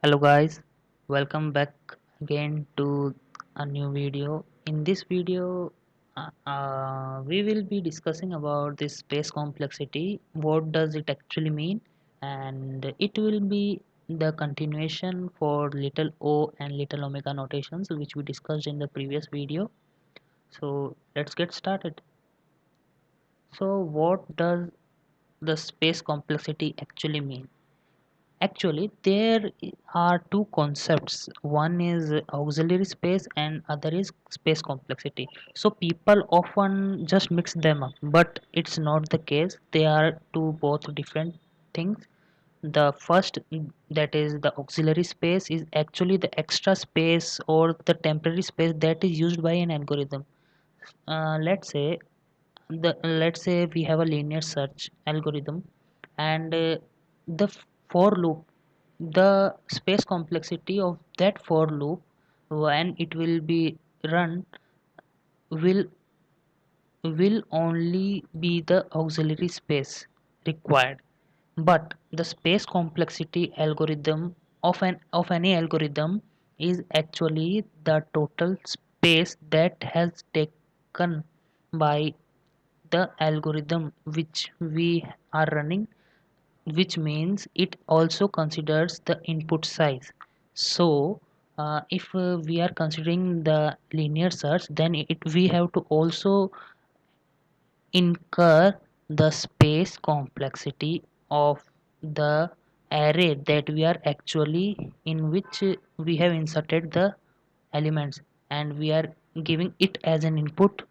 Hello guys, welcome back again to a new video. In this video, we will be discussing about this space complexity. What does it actually mean? And it will be the continuation for little o and little omega notations which we discussed in the previous video. So let's get started. So what does the space complexity actually mean? Actually, there are two concepts. One is auxiliary space and other is space complexity. So people often just mix them up, but it's not the case. They are two both different things. The first, that is the auxiliary space, is actually the extra space or the temporary space that is used by an algorithm. Let's say we have a linear search algorithm, and the for loop, the space complexity of that for loop when it will be run will only be the auxiliary space required. But the space complexity algorithm of any algorithm is actually the total space that has taken by the algorithm which we are running, which means it also considers the input size. So if we are considering the linear search, then we have to also incur the space complexity of the array that we are actually in, which we have inserted the elements, and we are giving it as an input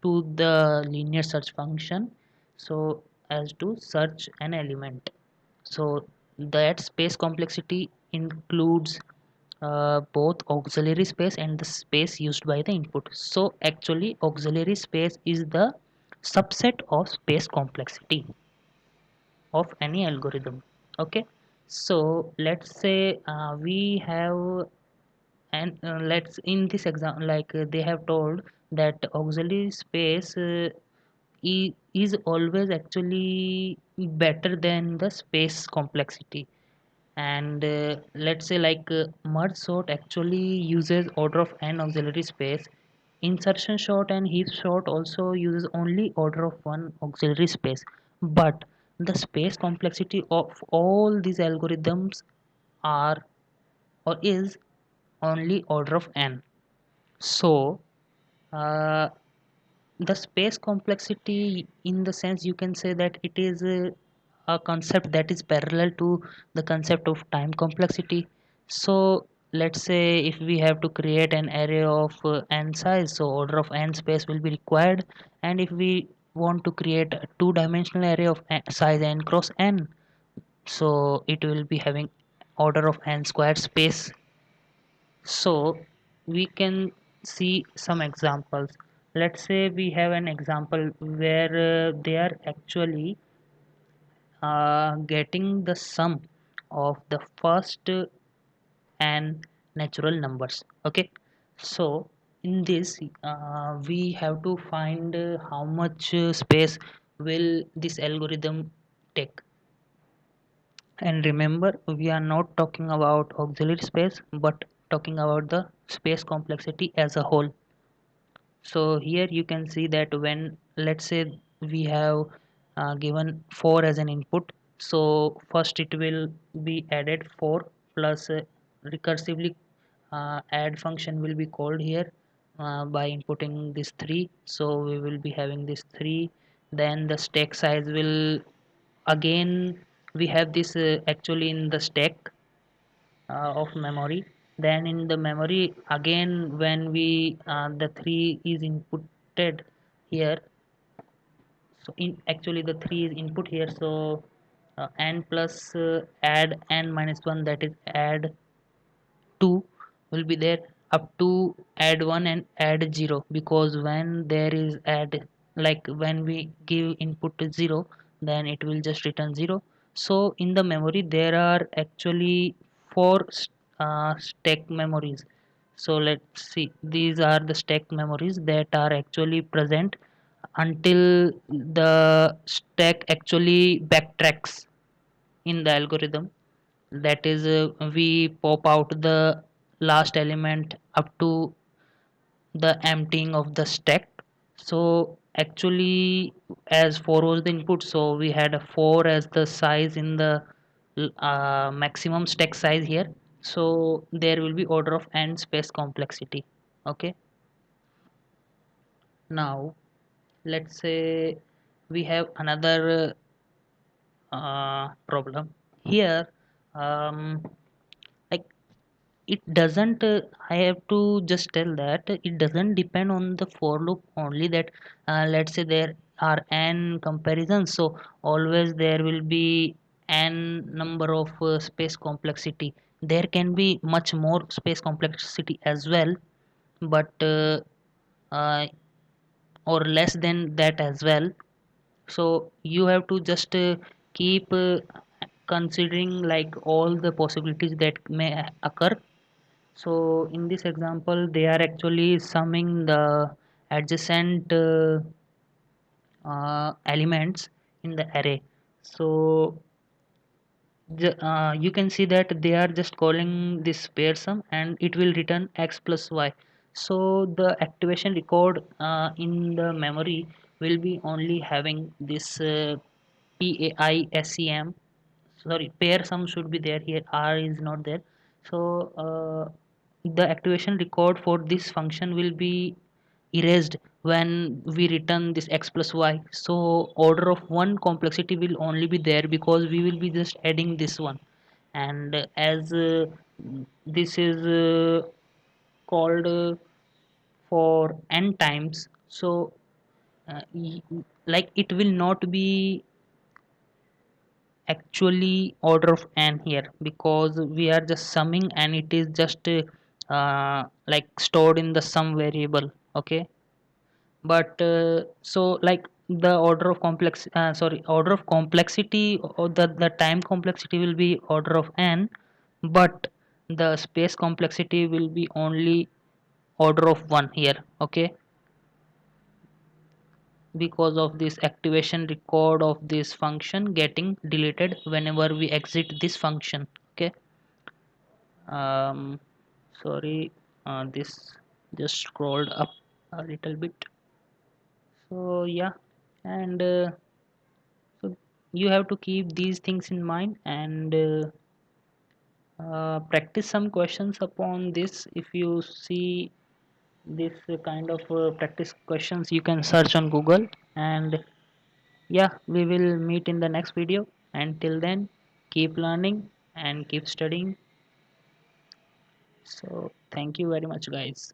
to the linear search function, so as to search an element. So that space complexity includes both auxiliary space and the space used by the input. So actually auxiliary space is the subset of space complexity of any algorithm. Okay, so let's say we have, and let's in this example, like they have told that auxiliary space is always actually better than the space complexity. And let's say like merge sort actually uses order of n auxiliary space. Insertion sort and heap sort also uses only order of one auxiliary space. But the space complexity of all these algorithms are or is only order of n. So uh, the space complexity, in the sense you can say that it is a concept that is parallel to the concept of time complexity. So let's say if we have to create an array of n size, so order of n space will be required. And if we want to create a two-dimensional array of size n cross n, so it will be having order of n squared space. So we can see some examples. Let's say we have an example where they are actually getting the sum of the first and natural numbers. Okay, so in this we have to find how much space will this algorithm take. And remember, we are not talking about auxiliary space but talking about the space complexity as a whole. So here you can see that when, let's say, we have given 4 as an input, so first it will be added 4 plus recursively add function will be called here by inputting this 3, so we will be having this 3. Then the stack size will, again we have this actually in the stack of memory. Then in the memory again, when we the 3 is inputted here, so in actually the 3 is input here, so n plus add n minus 1, that is add 2 will be there, up to add 1 and add 0, because when there is add, like when we give input to 0, then it will just return 0. So in the memory there are actually four stack memories. So let's see, these are the stack memories that are actually present until the stack actually backtracks in the algorithm. that is we pop out the last element up to the emptying of the stack. So actually, as 4 was the input, so we had a 4 as the size in the maximum stack size here. So there will be order of n space complexity. Okay, now let's say we have another problem here. um, like it doesn't I have to just tell that it doesn't depend on the for loop only, that let's say there are n comparisons, so always there will be n number of space complexity. There can be much more space complexity as well, but uh, or less than that as well. So you have to just keep considering like all the possibilities that may occur. So in this example, they are actually summing the adjacent elements in the array. So you can see that they are just calling this pair sum and it will return x plus y. So the activation record in the memory will be only having this PAISEM. Sorry, pair sum should be there here, R is not there. So the activation record for this function will be erased when we return this x plus y. So order of one complexity will only be there because we will be just adding this one. And as this is called for n times, so like it will not be actually order of n here because we are just summing and it is just like stored in the sum variable. Okay, but so like the order of order of complexity, or the time complexity will be order of n, but the space complexity will be only order of 1 here. Okay, because of this activation record of this function getting deleted whenever we exit this function. Okay, um sorry, this just scrolled up a little bit. So yeah, and so you have to keep these things in mind and practice some questions upon this. If you see this kind of practice questions, you can search on Google. And yeah, we will meet in the next video. Until then, keep learning and keep studying. So thank you very much, guys.